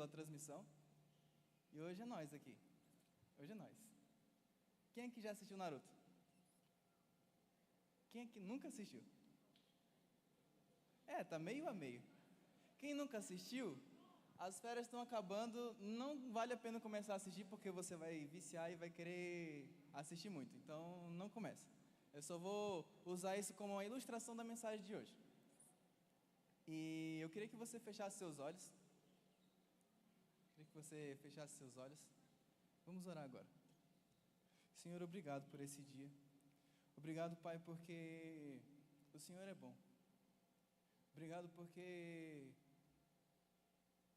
pela transmissão. E hoje é nós aqui. Hoje é nós. Quem aqui já assistiu Naruto? Quem aqui nunca assistiu? Tá meio a meio. Quem nunca assistiu, as férias estão acabando, não vale a pena começar a assistir porque você vai viciar e vai querer assistir muito. Então, não começa. Eu só vou usar isso como uma ilustração da mensagem de hoje. E eu queria que você fechasse seus olhos. Vamos orar agora. Senhor, obrigado por esse dia. Obrigado, Pai, porque o Senhor é bom. Obrigado porque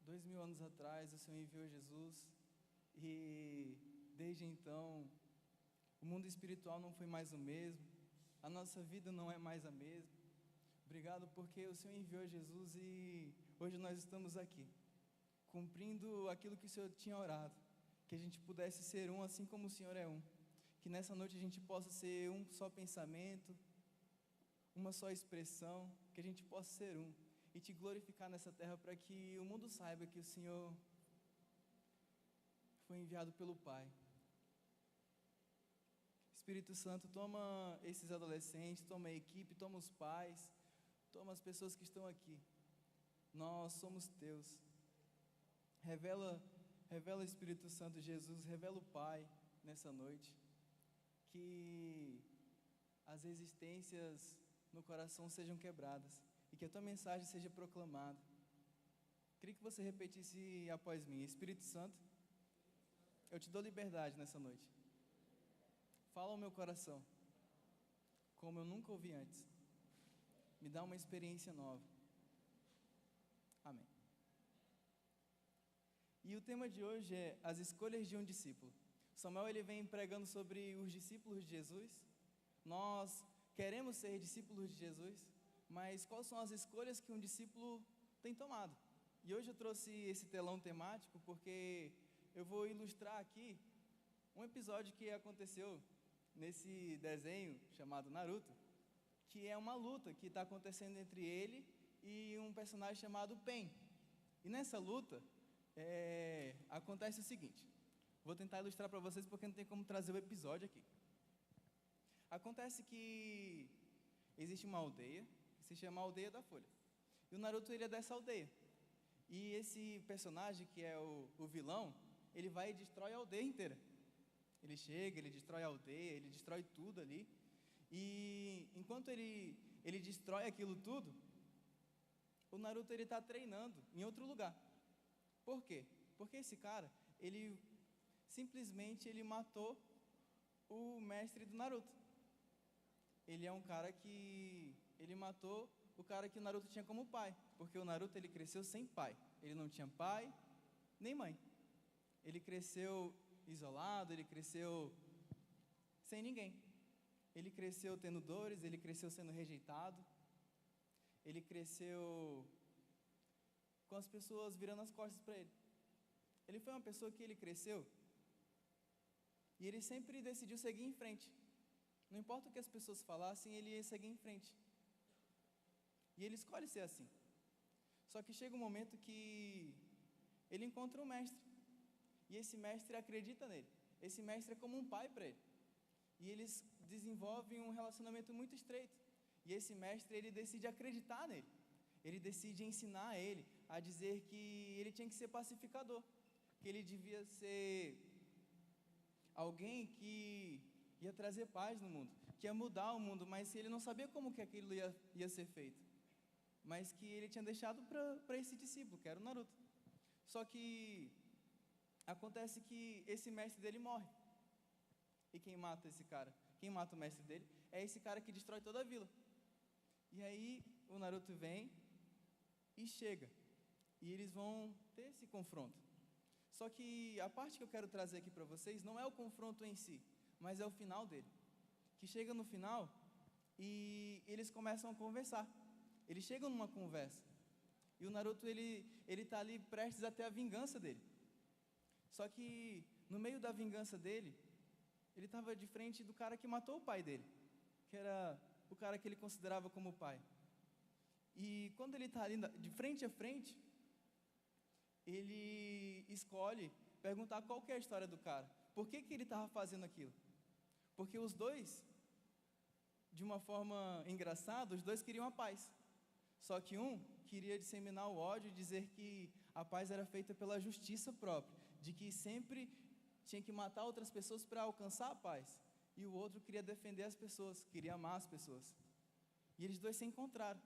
2000 anos atrás o Senhor enviou Jesus e desde então o mundo espiritual não foi mais o mesmo, a nossa vida não é mais a mesma. Obrigado porque o Senhor enviou Jesus e hoje nós estamos aqui, cumprindo aquilo que o Senhor tinha orado, que a gente pudesse ser um assim como o Senhor é um, que nessa noite a gente possa ser um só pensamento, uma só expressão, que a gente possa ser um e te glorificar nessa terra para que o mundo saiba que o Senhor foi enviado pelo Pai. Espírito Santo, toma esses adolescentes, toma a equipe, toma os pais, toma as pessoas que estão aqui. Nós somos teus. Revela Espírito Santo, Jesus, revela o Pai nessa noite, que as resistências no coração sejam quebradas e que a tua mensagem seja proclamada. Queria que você repetisse após mim: Espírito Santo, eu te dou liberdade nessa noite. Fala ao meu coração como eu nunca ouvi antes. Me dá uma experiência nova. Amém. E o tema de hoje é as escolhas de um discípulo. Samuel ele vem pregando sobre os discípulos de Jesus. Nós queremos ser discípulos de Jesus, mas quais são as escolhas que um discípulo tem tomado? E hoje eu trouxe esse telão temático porque eu vou ilustrar aqui um episódio que aconteceu nesse desenho chamado Naruto, que é uma luta que está acontecendo entre ele e um personagem chamado Pain. E nessa luta acontece o seguinte, vou tentar ilustrar para vocês porque não tem como trazer o episódio aqui. Acontece que existe uma aldeia que se chama Aldeia da Folha, e o Naruto ele é dessa aldeia, e esse personagem que é o vilão, ele vai e destrói a aldeia inteira. Ele chega, ele destrói a aldeia, ele destrói tudo ali, e enquanto ele destrói aquilo tudo, o Naruto ele está treinando em outro lugar. Por quê? Porque esse cara, ele simplesmente matou o mestre do Naruto. Ele é um cara que ele matou o cara que o Naruto tinha como pai, porque o Naruto ele cresceu sem pai, ele não tinha pai nem mãe, ele cresceu isolado, ele cresceu sem ninguém, ele cresceu tendo dores, ele cresceu sendo rejeitado, ele cresceu com as pessoas virando as costas para ele. Ele foi uma pessoa que ele cresceu e ele sempre decidiu seguir em frente. Não importa o que as pessoas falassem, ele ia seguir em frente. E ele escolhe ser assim. Só que chega um momento que ele encontra um mestre. E esse mestre acredita nele. Esse mestre é como um pai para ele. E eles desenvolvem um relacionamento muito estreito. E esse mestre, ele decide acreditar nele. Ele decide ensinar ele a dizer que ele tinha que ser pacificador. Que ele devia ser alguém que ia trazer paz no mundo, que ia mudar o mundo, mas ele não sabia como que aquilo ia ser feito, mas que ele tinha deixado para esse discípulo, que era o Naruto. Só que acontece que esse mestre dele morre, e quem mata esse cara? Quem mata o mestre dele? É esse cara que destrói toda a vila. E aí o Naruto vem e chega, e eles vão ter esse confronto. Só que a parte que eu quero trazer aqui para vocês não é o confronto em si, mas é o final dele, que chega no final e eles começam a conversar. Eles chegam numa conversa e o Naruto ele está ali prestes a ter a vingança dele. Só que no meio da vingança dele, ele estava de frente do cara que matou o pai dele, que era o cara que ele considerava como pai. E quando ele está ali de frente a frente, ele escolhe perguntar qual que é a história do cara. Por que que ele estava fazendo aquilo? Porque os dois, de uma forma engraçada, os dois queriam a paz. Só que um queria disseminar o ódio e dizer que a paz era feita pela justiça própria, de que sempre tinha que matar outras pessoas para alcançar a paz. E o outro queria defender as pessoas, queria amar as pessoas. E eles dois se encontraram.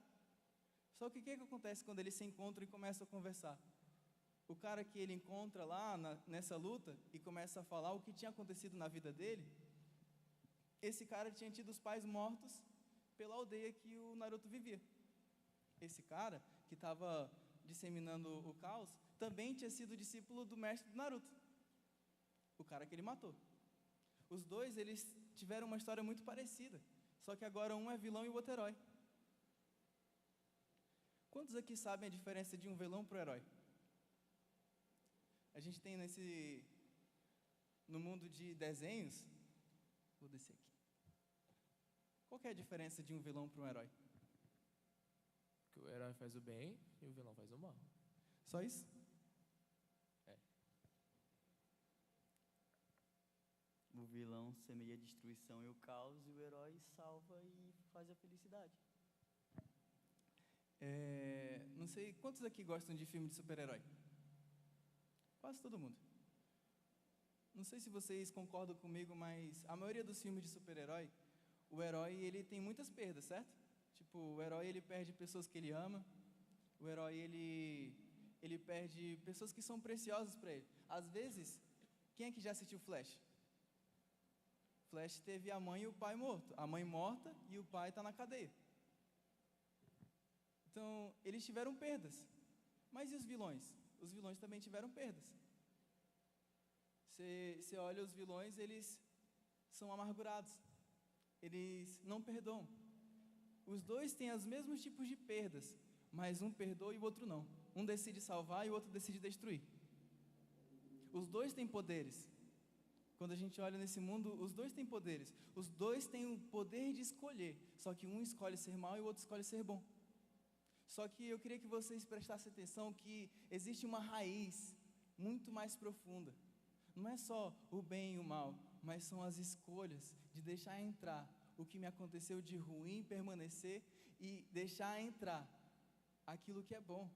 Só que o que acontece quando eles se encontram e começam a conversar? O cara que ele encontra lá nessa luta e começa a falar o que tinha acontecido na vida dele, esse cara tinha tido os pais mortos pela aldeia que o Naruto vivia. Esse cara que estava disseminando o caos também tinha sido discípulo do mestre do Naruto, o cara que ele matou. Os dois, eles tiveram uma história muito parecida, só que agora um é vilão e o outro é herói. Quantos aqui sabem a diferença de um vilão para o herói? A gente tem no mundo de desenhos, vou descer aqui. Qual que é a diferença de um vilão para um herói? Que o herói faz o bem e o vilão faz o mal. Só isso? É. O vilão semeia a destruição e o caos, e o herói salva e faz a felicidade. Não sei, quantos aqui gostam de filme de super-herói? Quase todo mundo. Não sei se vocês concordam comigo, mas a maioria dos filmes de super-herói, o herói, ele tem muitas perdas, certo? Tipo, o herói, ele perde pessoas que ele ama. O herói, ele perde pessoas que são preciosas para ele. Às vezes, quem é que já assistiu Flash? Flash teve a mãe e o pai morto. A mãe morta e o pai está na cadeia. Então, eles tiveram perdas. Mas e os vilões? Os vilões também tiveram perdas. Você olha os vilões, eles são amargurados. Eles não perdoam. Os dois têm os mesmos tipos de perdas, mas um perdoa e o outro não. Um decide salvar e o outro decide destruir. Os dois têm poderes. Quando a gente olha nesse mundo, os dois têm poderes. Os dois têm o poder de escolher. Só que um escolhe ser mal e o outro escolhe ser bom. Só que eu queria que vocês prestassem atenção que existe uma raiz muito mais profunda. Não é só o bem e o mal, mas são as escolhas de deixar entrar o que me aconteceu de ruim, permanecer e deixar entrar aquilo que é bom.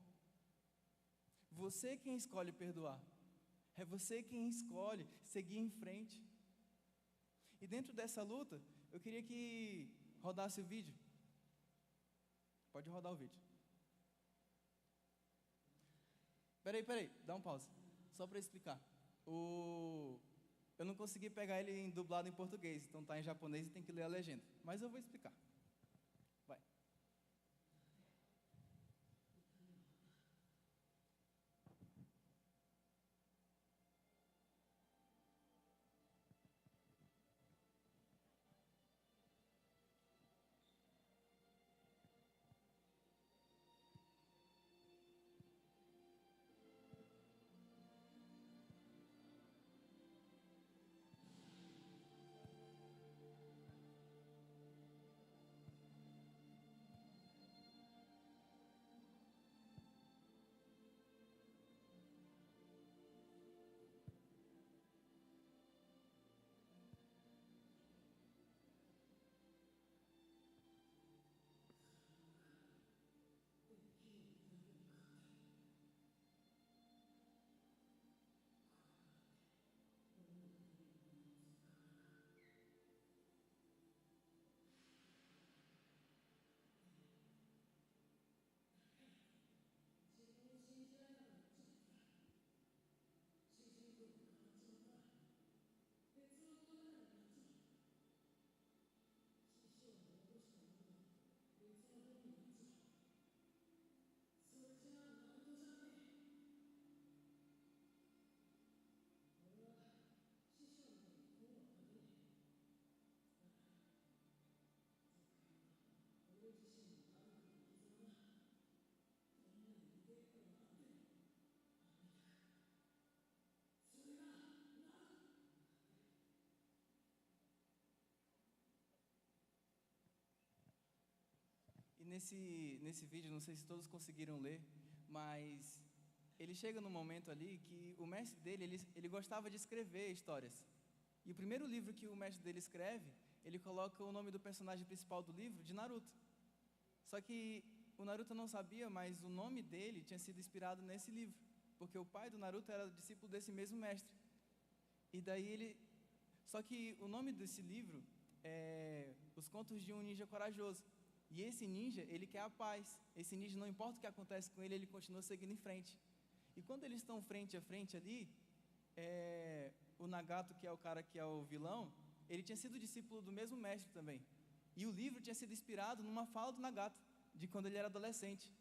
Você quem escolhe perdoar. É você quem escolhe seguir em frente. E dentro dessa luta, eu queria que rodasse o vídeo. Pode rodar o vídeo. Peraí, dá um pause. Só para explicar. Eu não consegui pegar ele dublado em português, então tá em japonês e tem que ler a legenda. Mas eu vou explicar. Vai. E nesse vídeo, não sei se todos conseguiram ler, mas ele chega num momento ali que o mestre dele, ele gostava de escrever histórias. E o primeiro livro que o mestre dele escreve, ele coloca o nome do personagem principal do livro de Naruto. Só que o Naruto não sabia, mas o nome dele tinha sido inspirado nesse livro, porque o pai do Naruto era discípulo desse mesmo mestre. E daí ele... Só que o nome desse livro é Os Contos de um Ninja Corajoso. E esse ninja, ele quer a paz. Esse ninja, não importa o que acontece com ele, ele continua seguindo em frente. E quando eles estão frente a frente ali, o Nagato, que é o cara que é o vilão, ele tinha sido discípulo do mesmo mestre também. E o livro tinha sido inspirado numa fala do Nagato, de quando ele era adolescente,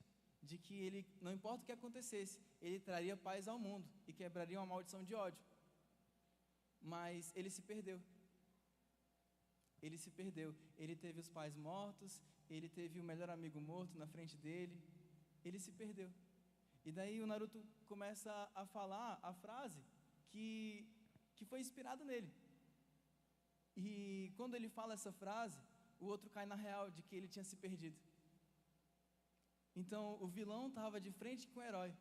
de que ele, não importa o que acontecesse, ele traria paz ao mundo e quebraria uma maldição de ódio. Mas ele se perdeu. Ele teve os pais mortos, ele teve o melhor amigo morto na frente dele, ele se perdeu. E daí o Naruto começa a falar a frase que foi inspirada nele. E quando ele fala essa frase, o outro cai na real de que ele tinha se perdido. Então o vilão estava de frente com o herói,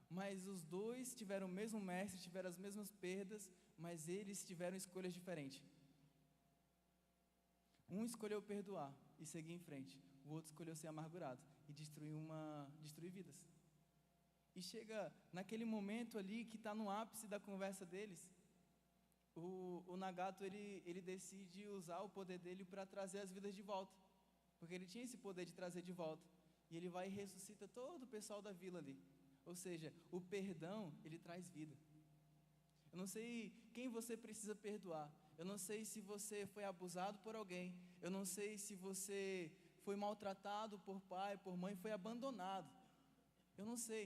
mas os dois tiveram o mesmo mestre, tiveram as mesmas perdas, mas eles tiveram escolhas diferentes. Um escolheu perdoar e seguir em frente, o outro escolheu ser amargurado e destruir vidas. E chega naquele momento ali que está no ápice da conversa deles, o Nagato ele decide usar o poder dele para trazer as vidas de volta, porque ele tinha esse poder de trazer de volta, e ele vai e ressuscita todo o pessoal da vila ali. Ou seja, o perdão, ele traz vida. Eu não sei quem você precisa perdoar, eu não sei se você foi abusado por alguém, eu não sei se você foi maltratado por pai, por mãe, foi abandonado, eu não sei,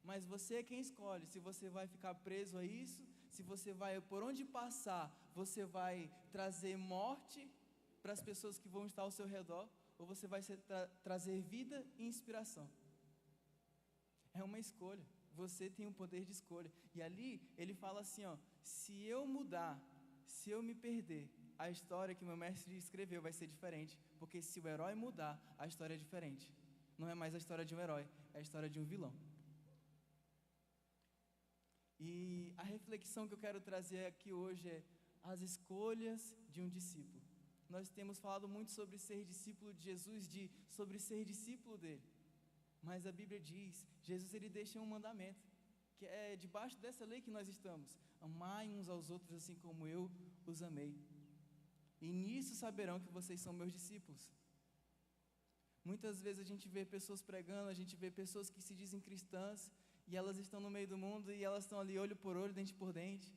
mas você é quem escolhe se você vai ficar preso a isso, se você vai, por onde passar, você vai trazer morte para as pessoas que vão estar ao seu redor, ou você vai trazer vida e inspiração. É uma escolha, você tem o poder de escolha. E ali ele fala assim, se eu mudar, se eu me perder, a história que meu mestre escreveu vai ser diferente, porque se o herói mudar, a história é diferente. Não é mais a história de um herói, é a história de um vilão. E a reflexão que eu quero trazer aqui hoje é as escolhas de um discípulo. Nós temos falado muito sobre ser discípulo de Jesus, sobre ser discípulo dele. Mas a Bíblia diz, Jesus ele deixa um mandamento, que é debaixo dessa lei que nós estamos: amai uns aos outros assim como eu os amei. E nisso saberão que vocês são meus discípulos. Muitas vezes a gente vê pessoas pregando, a gente vê pessoas que se dizem cristãs, e elas estão no meio do mundo, e elas estão ali olho por olho, dente por dente.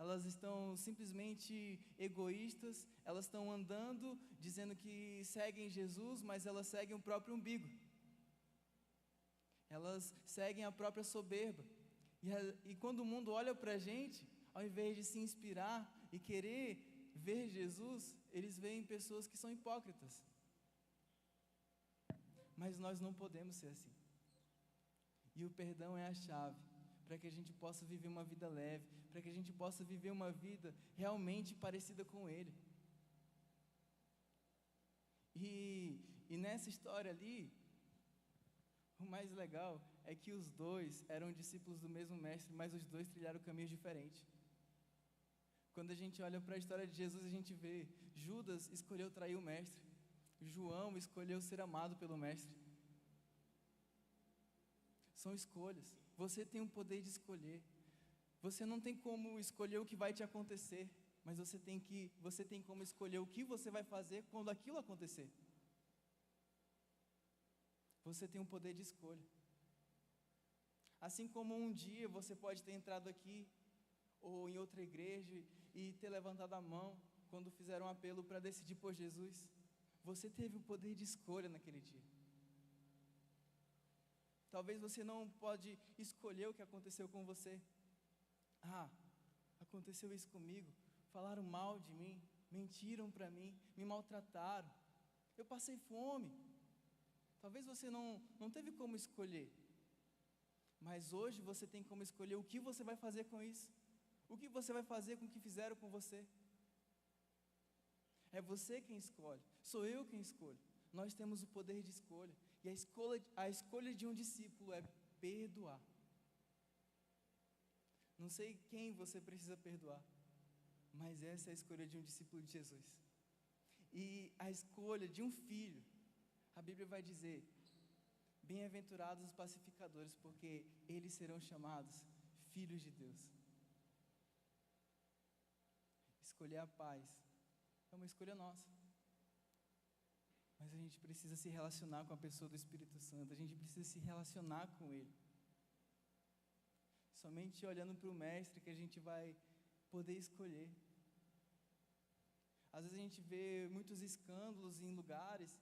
Elas estão simplesmente egoístas, elas estão andando, dizendo que seguem Jesus, mas elas seguem o próprio umbigo. Elas seguem a própria soberba. E quando o mundo olha para a gente, ao invés de se inspirar e querer ver Jesus, eles veem pessoas que são hipócritas. Mas nós não podemos ser assim. E o perdão é a chave para que a gente possa viver uma vida leve, para que a gente possa viver uma vida realmente parecida com Ele. E nessa história ali, o mais legal é que os dois eram discípulos do mesmo mestre, mas os dois trilharam caminhos diferentes. Quando a gente olha para a história de Jesus, a gente vê Judas escolheu trair o mestre, João escolheu ser amado pelo mestre. São escolhas. Você tem o poder de escolher. Você não tem como escolher o que vai te acontecer, mas você tem como escolher o que você vai fazer quando aquilo acontecer. Você tem um poder de escolha. Assim como um dia você pode ter entrado aqui ou em outra igreja e ter levantado a mão quando fizeram um apelo para decidir por Jesus. Você teve o poder de escolha naquele dia. Talvez você não pode escolher o que aconteceu com você. Aconteceu isso comigo, falaram mal de mim, mentiram para mim, me maltrataram, eu passei fome. Talvez você não teve como escolher, mas hoje você tem como escolher o que você vai fazer com isso, o que você vai fazer com o que fizeram com você. É você quem escolhe, sou eu quem escolho. Nós temos o poder de escolha, e a escolha de um discípulo é perdoar. Não sei quem você precisa perdoar, mas essa é a escolha de um discípulo de Jesus. E a escolha de um filho, a Bíblia vai dizer: bem-aventurados os pacificadores, porque eles serão chamados filhos de Deus. Escolher a paz é uma escolha nossa, mas a gente precisa se relacionar com a pessoa do Espírito Santo, a gente precisa se relacionar com Ele. Somente olhando para o Mestre que a gente vai poder escolher. Às vezes a gente vê muitos escândalos em lugares.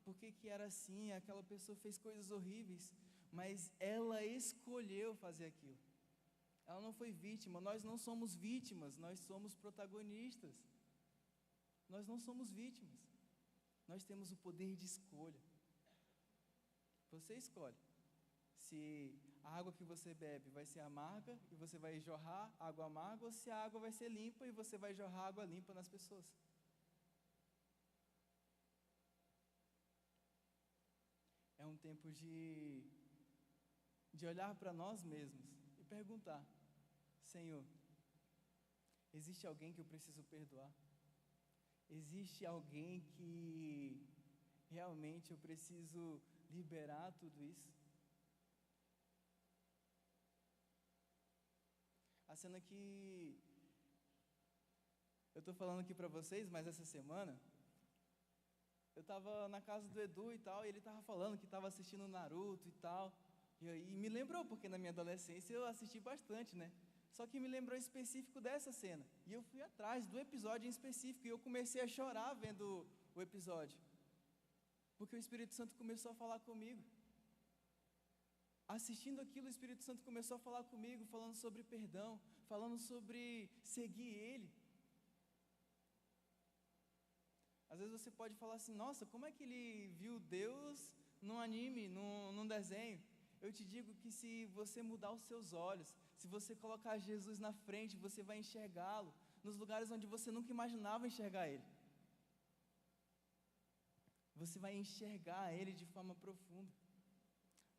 Por que era assim? Aquela pessoa fez coisas horríveis, mas ela escolheu fazer aquilo. Ela não foi vítima. Nós não somos vítimas, nós somos protagonistas. Nós não somos vítimas. Nós temos o poder de escolha. Você escolhe se a água que você bebe vai ser amarga e você vai jorrar água amarga, ou se a água vai ser limpa e você vai jorrar água limpa nas pessoas. É um tempo de olhar para nós mesmos e perguntar: Senhor, existe alguém que eu preciso perdoar? Existe alguém que realmente eu preciso liberar tudo isso? A cena que eu estou falando aqui para vocês, mas essa semana eu estava na casa do Edu e tal, e ele estava falando que estava assistindo Naruto e tal, e me lembrou, porque na minha adolescência eu assisti bastante, né? Só que me lembrou específico dessa cena, e eu fui atrás do episódio em específico, e eu comecei a chorar vendo o episódio, porque o Espírito Santo começou a falar comigo. Assistindo aquilo, o Espírito Santo começou a falar comigo, falando sobre perdão, falando sobre seguir Ele. Às vezes você pode falar assim: nossa, como é que ele viu Deus num anime, num desenho? Eu te digo que se você mudar os seus olhos, se você colocar Jesus na frente, você vai enxergá-lo nos lugares onde você nunca imaginava enxergar Ele. Você vai enxergar Ele de forma profunda.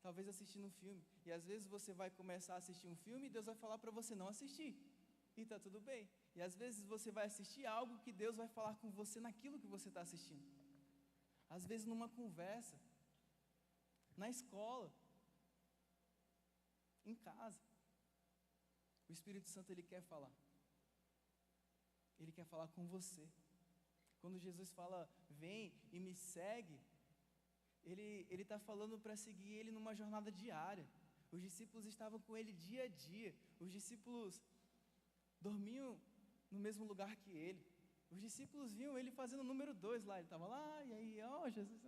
Talvez assistindo um filme, e às vezes você vai começar a assistir um filme e Deus vai falar para você não assistir, e está tudo bem. E às vezes você vai assistir algo que Deus vai falar com você naquilo que você está assistindo. Às vezes numa conversa, na escola, em casa. O Espírito Santo, Ele quer falar. Ele quer falar com você. Quando Jesus fala: vem e me segue, Ele está falando para seguir Ele numa jornada diária. Os discípulos estavam com Ele dia a dia. Os discípulos dormiam no mesmo lugar que Ele. Os discípulos viam Ele fazendo o número 2 lá. Ele estava lá, e aí, Jesus.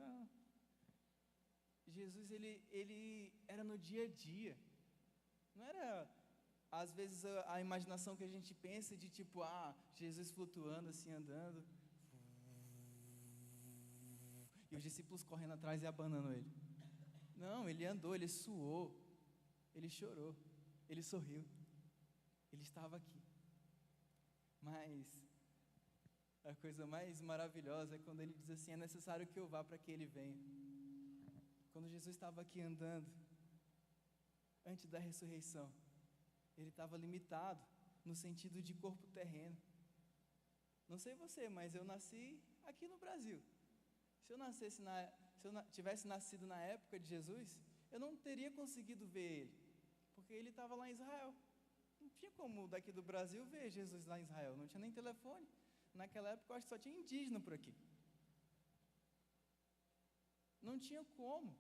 Jesus, ele era no dia a dia. Não era, às vezes, a imaginação que a gente pensa de tipo, Jesus flutuando assim, andando. E os discípulos correndo atrás e abanando Ele. Não, Ele andou, Ele suou, Ele chorou, Ele sorriu. Ele estava aqui. Mas a coisa mais maravilhosa é quando Ele diz assim: é necessário que eu vá para que Ele venha. Quando Jesus estava aqui andando, antes da ressurreição, Ele estava limitado no sentido de corpo terreno. Não sei você, mas eu nasci aqui no Brasil. Se eu tivesse nascido na época de Jesus, eu não teria conseguido ver Ele, porque Ele estava lá em Israel. Não tinha como daqui do Brasil ver Jesus lá em Israel, não tinha nem telefone. Naquela época eu acho que só tinha indígena por aqui. Não tinha como.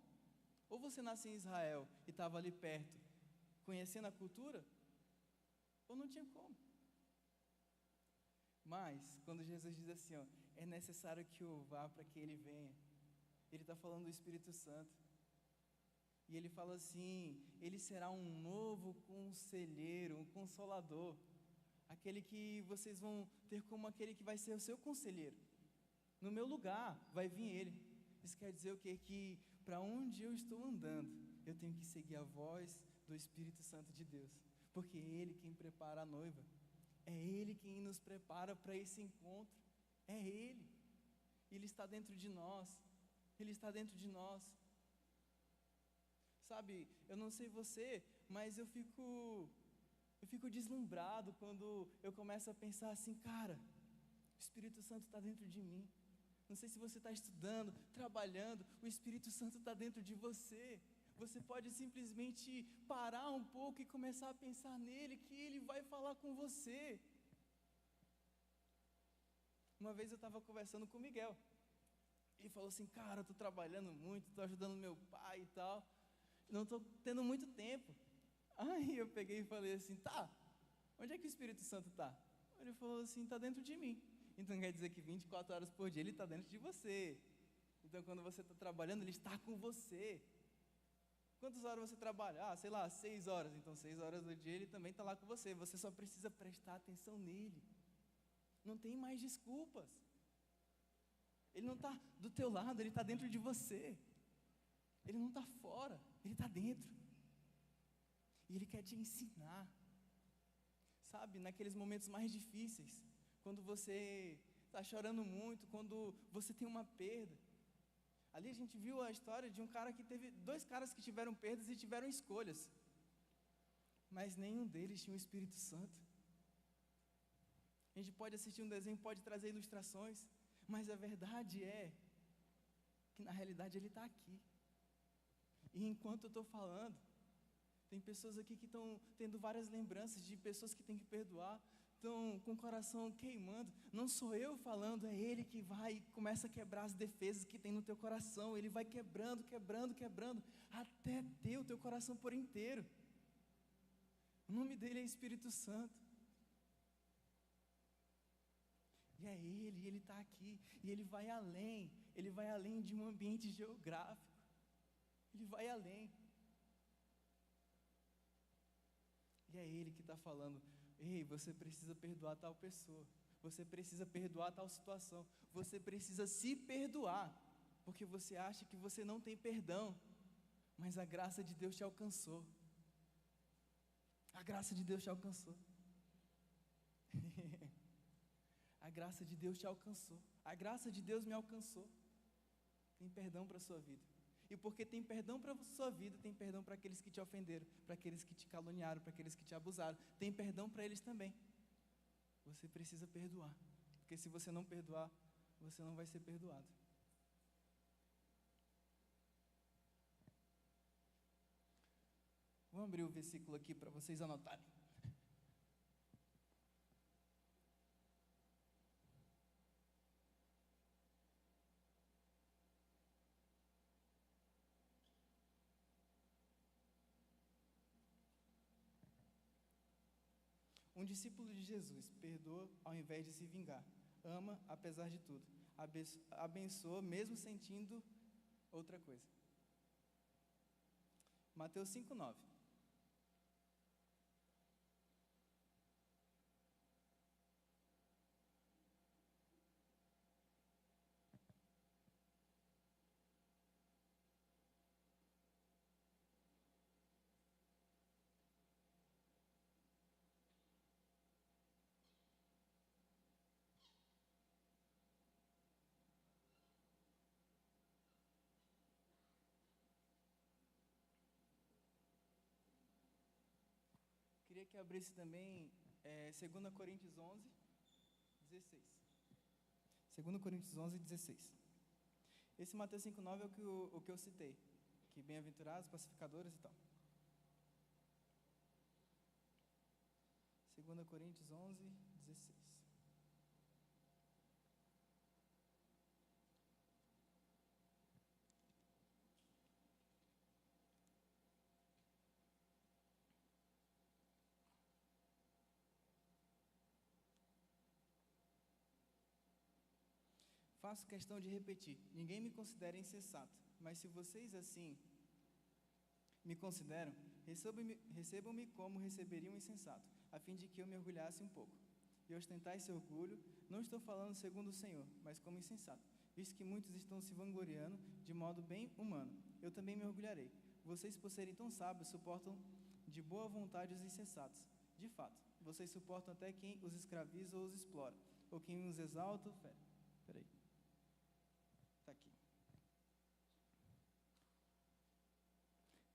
Ou você nascia em Israel e estava ali perto, conhecendo a cultura, ou não tinha como. Mas, quando Jesus diz assim, é necessário que eu vá para que Ele venha, Ele está falando do Espírito Santo. E Ele fala assim: Ele será um novo conselheiro, um consolador, aquele que vocês vão ter como aquele que vai ser o seu conselheiro. No meu lugar vai vir Ele. Isso quer dizer o quê? Que para onde eu estou andando, eu tenho que seguir a voz do Espírito Santo de Deus, porque é Ele quem prepara a noiva, é Ele quem nos prepara para esse encontro, é Ele. Ele está dentro de nós, Ele está dentro de nós. Sabe, eu não sei você, mas eu fico fico deslumbrado quando eu começo a pensar assim, cara, o Espírito Santo está dentro de mim. Não sei se você está estudando, trabalhando, o Espírito Santo está dentro de você. Você pode simplesmente parar um pouco e começar a pensar nele, que ele vai falar com você. Uma vez eu estava conversando com o Miguel. Ele falou assim, cara, eu estou trabalhando muito, estou ajudando meu pai e tal, não estou tendo muito tempo. Aí eu peguei e falei assim, tá, onde é que o Espírito Santo está? Ele falou assim, está dentro de mim. Então quer dizer que 24 horas por dia ele está dentro de você. Então quando você está trabalhando, ele está com você. Quantas horas você trabalha? Sei lá, 6 horas. Então 6 horas do dia ele também está lá com você. Você só precisa prestar atenção nele. Não tem mais desculpas. Ele não está do teu lado, ele está dentro de você. Ele não está fora, ele está dentro. E ele quer te ensinar. Sabe, naqueles momentos mais difíceis, quando você está chorando muito, quando você tem uma perda. Ali a gente viu a história de um cara que teve, 2 caras que tiveram perdas e tiveram escolhas. Mas nenhum deles tinha o Espírito Santo. A gente pode assistir um desenho, pode trazer ilustrações, mas a verdade é que na realidade ele está aqui. E enquanto eu estou falando, tem pessoas aqui que estão tendo várias lembranças de pessoas que têm que perdoar, estão com o coração queimando. Não sou eu falando, é Ele que vai e começa a quebrar as defesas que tem no teu coração. Ele vai quebrando, quebrando, quebrando, até ter o teu coração por inteiro. O nome dele é Espírito Santo. E é Ele está aqui, e Ele vai além de um ambiente geográfico. Ele vai além. E é Ele que está falando, ei, você precisa perdoar tal pessoa, você precisa perdoar tal situação, você precisa se perdoar, porque você acha que você não tem perdão, mas a graça de Deus te alcançou. A graça de Deus te alcançou. A graça de Deus te alcançou. A graça de Deus me alcançou. Tem perdão para a sua vida. E porque tem perdão para a sua vida, tem perdão para aqueles que te ofenderam, para aqueles que te caluniaram, para aqueles que te abusaram. Tem perdão para eles também. Você precisa perdoar. Porque se você não perdoar, você não vai ser perdoado. Vou abrir o versículo aqui para vocês anotarem. Um discípulo de Jesus perdoa ao invés de se vingar. Ama apesar de tudo. Abençoa mesmo sentindo outra coisa. Mateus 5:9. Queria que abrisse também 2 Coríntios 11, 16. 2 Coríntios 11, 16. Esse Mateus 5:9 é o que eu citei, que bem-aventurados, pacificadores e tal. 2 Coríntios 11, 16. Faço questão de repetir, ninguém me considera insensato, mas se vocês assim me consideram, recebam-me como receberiam um insensato, a fim de que eu me orgulhasse um pouco. E ostentar esse orgulho, não estou falando segundo o Senhor, mas como insensato, visto que muitos estão se vangloriando de modo bem humano. Eu também me orgulharei. Vocês, por serem tão sábios, suportam de boa vontade os insensatos. De fato, vocês suportam até quem os escraviza ou os explora, ou quem os exalta ou fere. Peraí. Está aqui.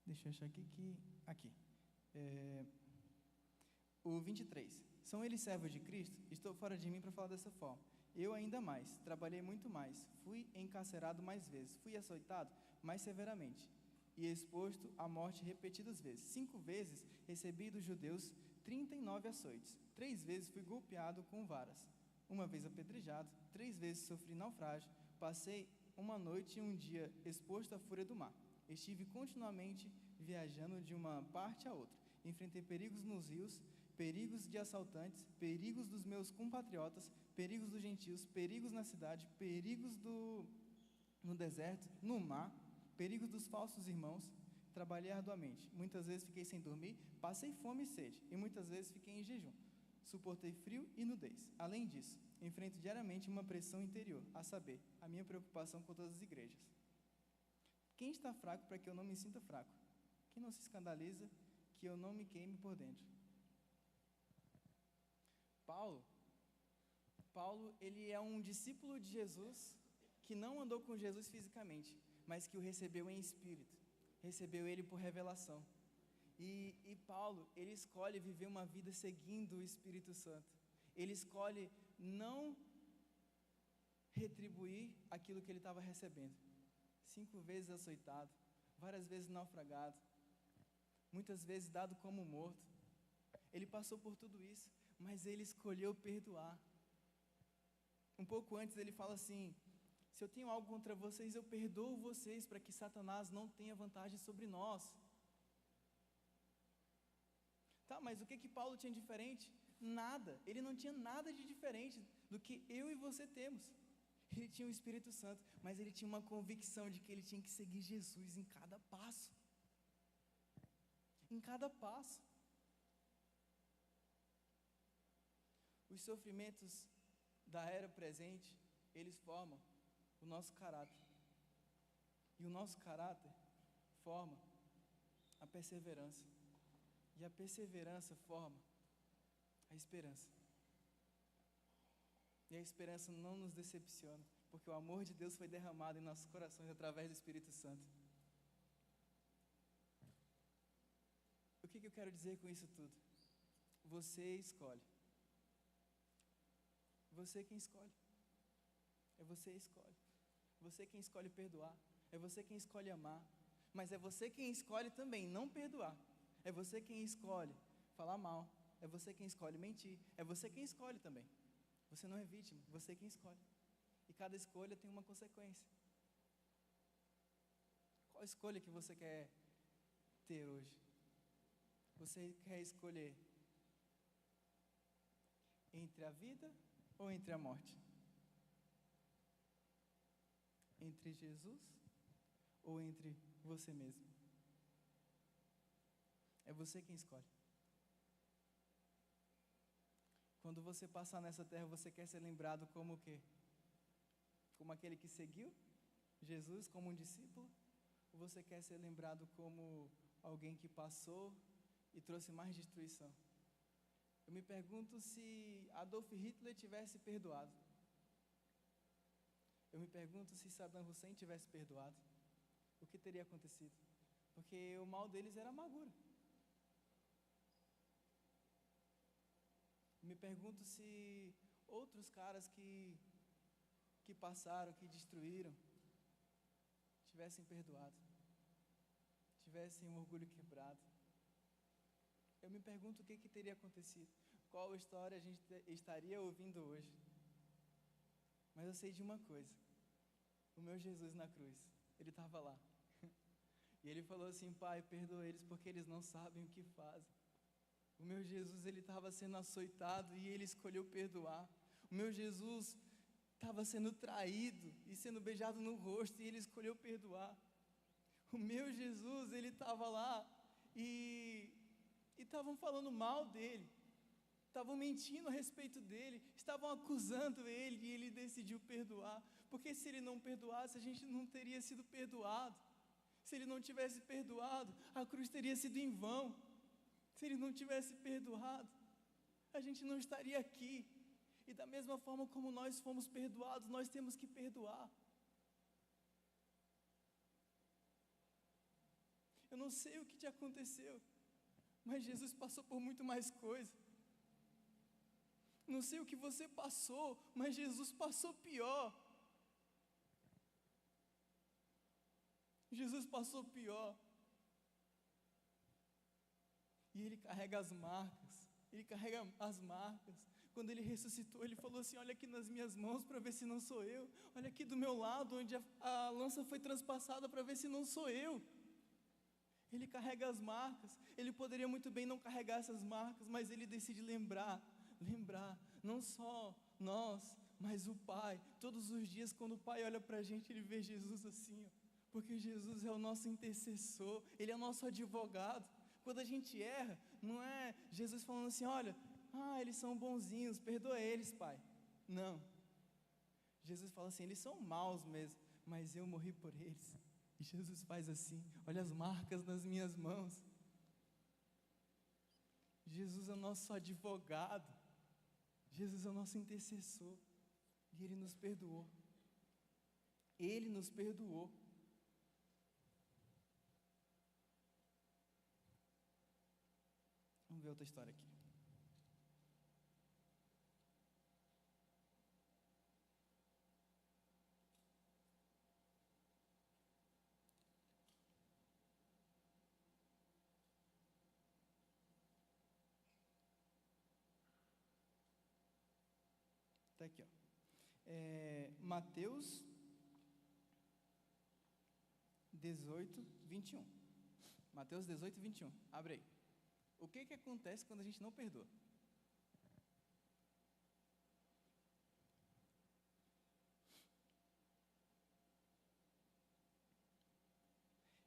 Deixa eu achar aqui. O 23. São eles servos de Cristo? Estou fora de mim para falar dessa forma. Eu ainda mais, trabalhei muito mais, fui encarcerado mais vezes, fui açoitado mais severamente e exposto à morte repetidas vezes. 5 vezes recebi dos judeus 39 açoites. 3 vezes fui golpeado com varas. 1 vez apedrejado. 3 vezes sofri naufrágio. Passei uma noite e um dia exposto à fúria do mar. Estive continuamente viajando de uma parte a outra. Enfrentei perigos nos rios, perigos de assaltantes, perigos dos meus compatriotas, perigos dos gentios, perigos na cidade, perigos no deserto, no mar, perigos dos falsos irmãos. Trabalhei arduamente. Muitas vezes fiquei sem dormir, passei fome e sede, e muitas vezes fiquei em jejum. Suportei frio e nudez. Além disso, enfrento diariamente uma pressão interior, a saber, a minha preocupação com todas as igrejas. Quem está fraco para que eu não me sinta fraco? Quem não se escandaliza que eu não me queime por dentro? Paulo, ele é um discípulo de Jesus que não andou com Jesus fisicamente, mas que o recebeu em espírito, recebeu ele por revelação. E Paulo, ele escolhe viver uma vida seguindo o Espírito Santo. Ele escolhe não retribuir aquilo que ele estava recebendo. 5 vezes açoitado, várias vezes naufragado, muitas vezes dado como morto. Ele passou por tudo isso, mas ele escolheu perdoar. Um pouco antes ele fala assim: se eu tenho algo contra vocês, eu perdoo vocês para que Satanás não tenha vantagem sobre nós. Tá, mas o que Paulo tinha de diferente? Nada. Ele não tinha nada de diferente do que eu e você temos. Ele tinha o Espírito Santo, mas ele tinha uma convicção de que ele tinha que seguir Jesus em cada passo. Em cada passo. Os sofrimentos da era presente, eles formam o nosso caráter. E o nosso caráter forma a perseverança. E a perseverança forma a esperança. E a esperança não nos decepciona, porque o amor de Deus foi derramado em nossos corações através do Espírito Santo. O que eu quero dizer com isso tudo? Você escolhe. Você quem escolhe. É você escolhe. Você quem escolhe perdoar. É você quem escolhe amar. Mas é você quem escolhe também não perdoar. É você quem escolhe falar mal. É você quem escolhe mentir. É você quem escolhe também. Você não é vítima, você quem escolhe. E cada escolha tem uma consequência. Qual escolha que você quer ter hoje? Você quer escolher entre a vida ou entre a morte? Entre Jesus ou entre você mesmo? É você quem escolhe. Quando você passar nessa terra, você quer ser lembrado como o quê? Como aquele que seguiu Jesus como um discípulo? Ou você quer ser lembrado como alguém que passou e trouxe mais destruição? Eu me pergunto se Adolf Hitler tivesse perdoado. Eu me pergunto se Saddam Hussein tivesse perdoado. O que teria acontecido? Porque o mal deles era amargura. Me pergunto se outros caras que passaram, que destruíram, tivessem perdoado, tivessem um orgulho quebrado. Eu me pergunto o que teria acontecido, qual história a gente estaria ouvindo hoje. Mas eu sei de uma coisa: o meu Jesus na cruz, ele estava lá. E ele falou assim: Pai, perdoa eles porque eles não sabem o que fazem. O meu Jesus, ele estava sendo açoitado e ele escolheu perdoar. O meu Jesus estava sendo traído e sendo beijado no rosto e ele escolheu perdoar. O meu Jesus, ele estava lá e estavam falando mal dele, estavam mentindo a respeito dele, estavam acusando ele e ele decidiu perdoar. Porque se ele não perdoasse, a gente não teria sido perdoado. Se ele não tivesse perdoado, a cruz teria sido em vão. Se ele não tivesse perdoado, a gente não estaria aqui. E da mesma forma como nós fomos perdoados, nós temos que perdoar. Eu não sei o que te aconteceu, mas Jesus passou por muito mais coisa. Não sei o que você passou, mas Jesus passou pior. Jesus passou pior. E ele carrega as marcas. Ele carrega as marcas. Quando ele ressuscitou, ele falou assim: olha aqui nas minhas mãos para ver se não sou eu. Olha aqui do meu lado, onde a lança foi transpassada, para ver se não sou eu. Ele carrega as marcas. Ele poderia muito bem não carregar essas marcas, mas ele decide lembrar, não só nós, mas o Pai. Todos os dias, quando o Pai olha para a gente, ele vê Jesus assim, ó, porque Jesus é o nosso intercessor, ele é o nosso advogado. Quando a gente erra, não é Jesus falando assim: olha, eles são bonzinhos, perdoa eles, Pai. Não. Jesus fala assim: eles são maus mesmo, mas eu morri por eles. E Jesus faz assim: olha as marcas nas minhas mãos. Jesus é o nosso advogado. Jesus é o nosso intercessor. E Ele nos perdoou. Ele nos perdoou. Vamos ver outra história aqui. Está aqui, ó. Mateus 18, 21. Mateus 18, 21. Abre aí. O que acontece quando a gente não perdoa?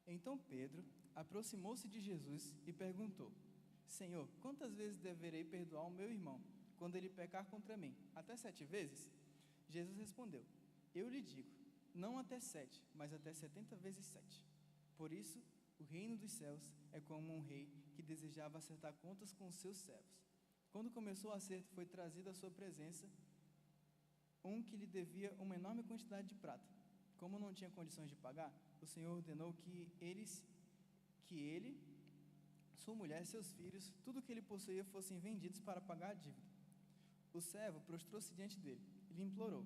Então Pedro aproximou-se de Jesus e perguntou: Senhor, quantas vezes deverei perdoar o meu irmão quando ele pecar contra mim? Até 7 vezes? Jesus respondeu: Eu lhe digo, não até 7, mas até 70 vezes 7. Por isso, o reino dos céus é como um rei que desejava acertar contas com os seus servos. Quando começou o acerto, foi trazido à sua presença um que lhe devia uma enorme quantidade de prata. Como não tinha condições de pagar, o Senhor ordenou que ele, sua mulher, seus filhos, tudo o que ele possuía fossem vendidos para pagar a dívida. O servo prostrou-se diante dele e lhe implorou: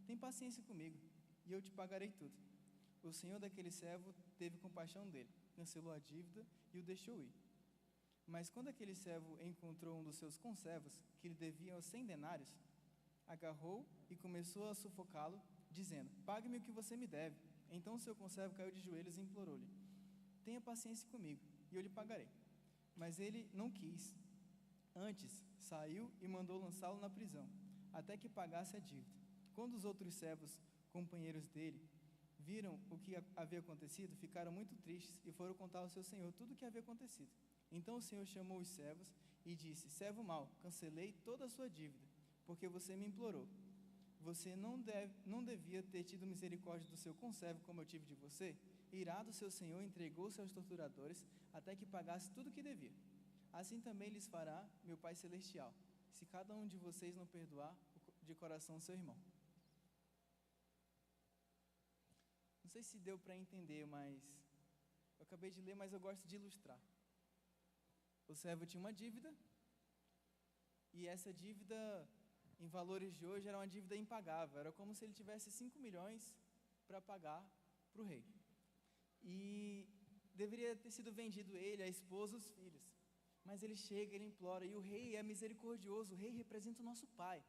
Tem paciência comigo, e eu te pagarei tudo. O senhor daquele servo teve compaixão dele, cancelou a dívida e o deixou ir. Mas quando aquele servo encontrou um dos seus conservos, que lhe devia 100 denários, agarrou e começou a sufocá-lo, dizendo: Pague-me o que você me deve. Então o seu conservo caiu de joelhos e implorou-lhe: Tenha paciência comigo, e eu lhe pagarei. Mas ele não quis. Antes, saiu e mandou lançá-lo na prisão, até que pagasse a dívida. Quando os outros servos, companheiros dele, viram o que havia acontecido, ficaram muito tristes e foram contar ao seu senhor tudo o que havia acontecido. Então o senhor chamou os servos e disse: Servo mau, cancelei toda a sua dívida, porque você me implorou. Você não devia ter tido misericórdia do seu conservo como eu tive de você? Irado, seu senhor entregou-se aos torturadores até que pagasse tudo o que devia. Assim também lhes fará meu Pai Celestial, se cada um de vocês não perdoar de coração seu irmão. Não sei se deu para entender, mas eu acabei de ler, mas eu gosto de ilustrar. O servo tinha uma dívida, e essa dívida, em valores de hoje, era uma dívida impagável. Era como se ele tivesse 5 milhões para pagar para o rei. E deveria ter sido vendido ele, a esposa, os filhos. Mas ele chega, ele implora, e o rei é misericordioso. O rei representa o nosso Pai,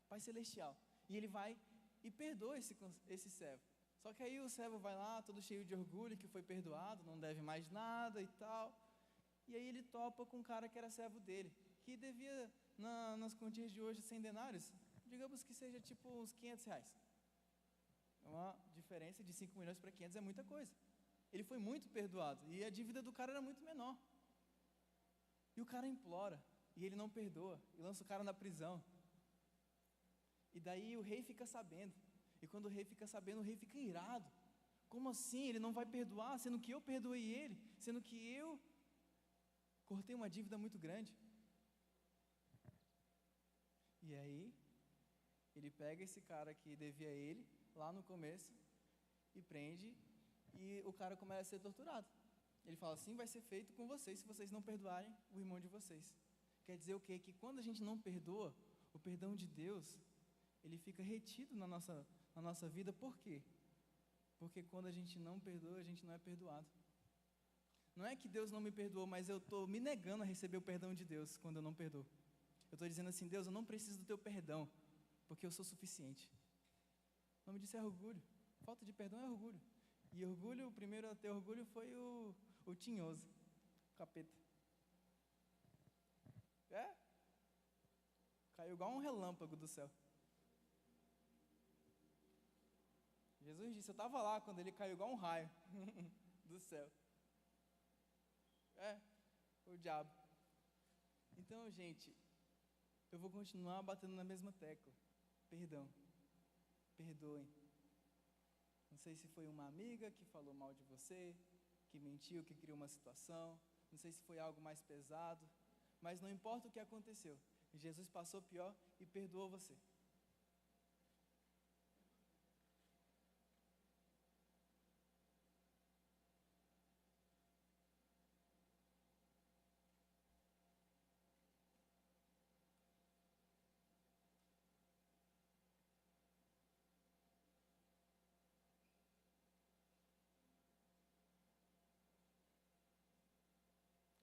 Pai Celestial. E ele vai e perdoa esse servo. Só que aí o servo vai lá, todo cheio de orgulho, que foi perdoado, não deve mais nada e tal. E aí ele topa com um cara que era servo dele, que devia, nas quantias de hoje, 100 denários, digamos que seja tipo uns 500 reais. Uma diferença de 5 milhões para 500 é muita coisa. Ele foi muito perdoado, e a dívida do cara era muito menor. E o cara implora, e ele não perdoa, e lança o cara na prisão. E daí o rei fica sabendo. E quando o rei fica sabendo, o rei fica irado. Como assim? Ele não vai perdoar, sendo que eu perdoei ele, sendo que eu cortei uma dívida muito grande. E aí, ele pega esse cara que devia a ele, lá no começo, e prende, e o cara começa a ser torturado. Ele fala: assim vai ser feito com vocês, se vocês não perdoarem o irmão de vocês. Quer dizer o quê? Que quando a gente não perdoa, O perdão de Deus, ele fica retido na nossa vida, por quê? Porque quando a gente não perdoa, a gente não é perdoado. Não é que Deus não me perdoou, mas eu estou me negando a receber o perdão de Deus quando eu não perdoo. Eu estou dizendo assim, Deus, eu não preciso do teu perdão, porque eu sou suficiente. O nome disso é orgulho. Falta de perdão é orgulho. E orgulho, o primeiro a ter orgulho foi o tinhoso, o capeta. Caiu igual um relâmpago do céu. Jesus disse, eu estava lá quando ele caiu igual um raio do céu. O diabo. Então, gente, eu vou continuar batendo na mesma tecla. Perdão. Perdoem. Não sei se foi uma amiga que falou mal de você, que mentiu, que criou uma situação. Não sei se foi algo mais pesado. Mas não importa o que aconteceu. Jesus passou pior e perdoou você.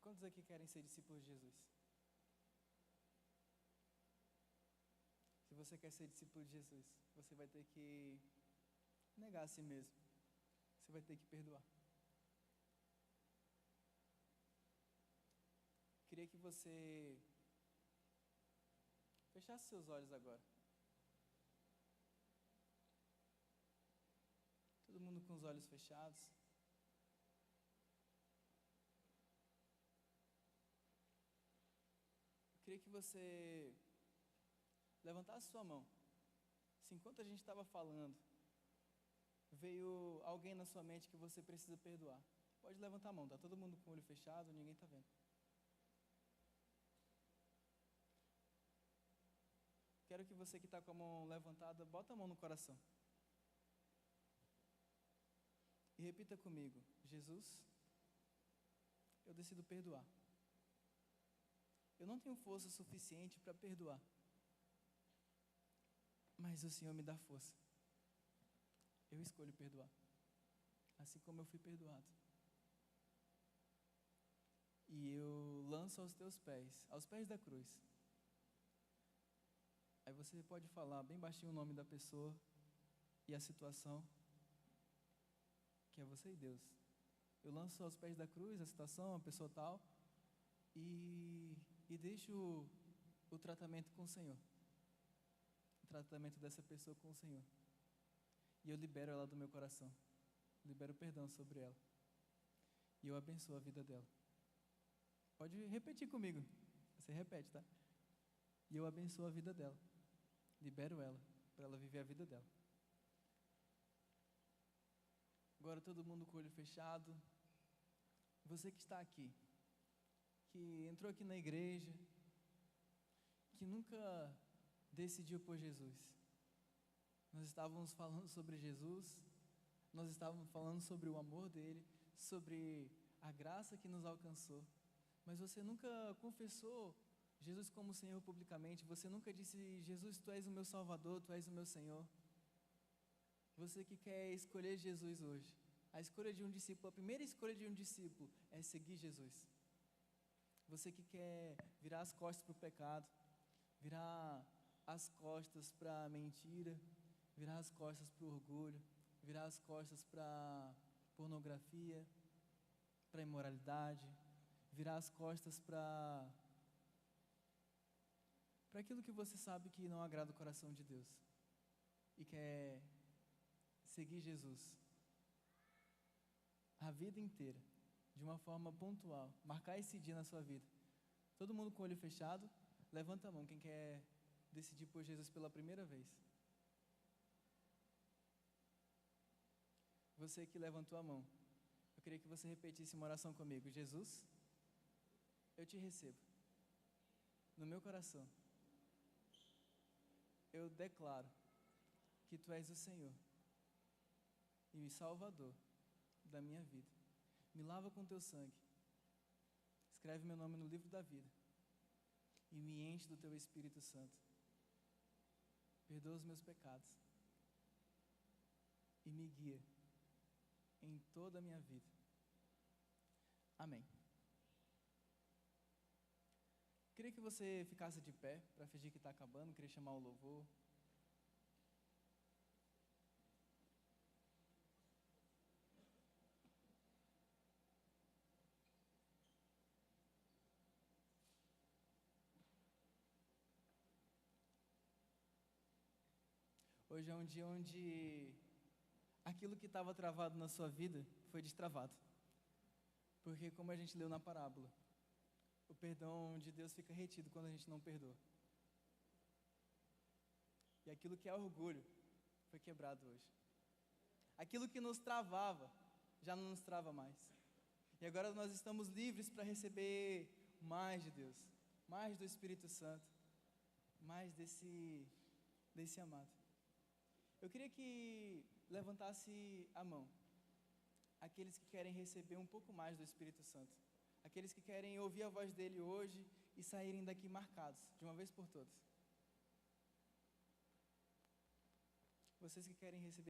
Quantos aqui querem ser discípulos de Jesus? Se você quer ser discípulo de Jesus, você vai ter que negar a si mesmo. Você vai ter que perdoar. Queria que você fechasse seus olhos agora. Todo mundo com os olhos fechados. Queria que você levantasse sua mão. Se enquanto a gente estava falando, veio alguém na sua mente que você precisa perdoar. Pode levantar a mão, tá todo mundo com o olho fechado, ninguém está vendo. Quero que você que está com a mão levantada, bota a mão no coração. E repita comigo, Jesus, eu decido perdoar. Eu não tenho força suficiente para perdoar. Mas o Senhor me dá força. Eu escolho perdoar. Assim como eu fui perdoado. E eu lanço aos teus pés, aos pés da cruz. Aí você pode falar bem baixinho o nome da pessoa e a situação, que é você e Deus. Eu lanço aos pés da cruz a situação, a pessoa tal, e deixo o tratamento com o Senhor. O tratamento dessa pessoa com o Senhor. E eu libero ela do meu coração. Libero perdão sobre ela. E eu abençoo a vida dela. Pode repetir comigo. Você repete, tá? E eu abençoo a vida dela. Libero ela, para ela viver a vida dela. Agora todo mundo com o olho fechado. Você que está aqui, que entrou aqui na igreja, que nunca decidiu por Jesus. Nós estávamos falando sobre Jesus, nós estávamos falando sobre o amor dele, sobre a graça que nos alcançou, mas você nunca confessou Jesus como Senhor publicamente, você nunca disse, Jesus, Tu és o meu Salvador, Tu és o meu Senhor. Você que quer escolher Jesus hoje, a escolha de um discípulo, a primeira escolha de um discípulo é seguir Jesus. Você que quer virar as costas para o pecado, virar as costas para a mentira, virar as costas para o orgulho, virar as costas para pornografia, para imoralidade, virar as costas para aquilo que você sabe que não agrada o coração de Deus e quer seguir Jesus a vida inteira, de uma forma pontual, marcar esse dia na sua vida. Todo mundo com o olho fechado, levanta a mão, quem quer decidir por Jesus pela primeira vez. Você que levantou a mão, eu queria que você repetisse uma oração comigo. Jesus, eu te recebo no meu coração. Eu declaro que Tu és o Senhor e o Salvador da minha vida. Me lava com Teu sangue. Escreve meu nome no livro da vida e me enche do Teu Espírito Santo. perdoa os meus pecados e me guia em toda a minha vida. Amém. Queria que você ficasse de pé para fingir que está acabando. Queria chamar o louvor. Hoje é um dia onde aquilo que estava travado na sua vida foi destravado. Porque, como a gente leu na parábola, o perdão de Deus fica retido quando a gente não perdoa. E aquilo que é orgulho foi quebrado hoje. Aquilo que nos travava já não nos trava mais. E agora nós estamos livres para receber mais de Deus, mais do Espírito Santo, mais desse amado. Eu queria que levantasse a mão aqueles que querem receber um pouco mais do Espírito Santo, aqueles que querem ouvir a voz dele hoje e saírem daqui marcados, de uma vez por todas. Vocês que querem receber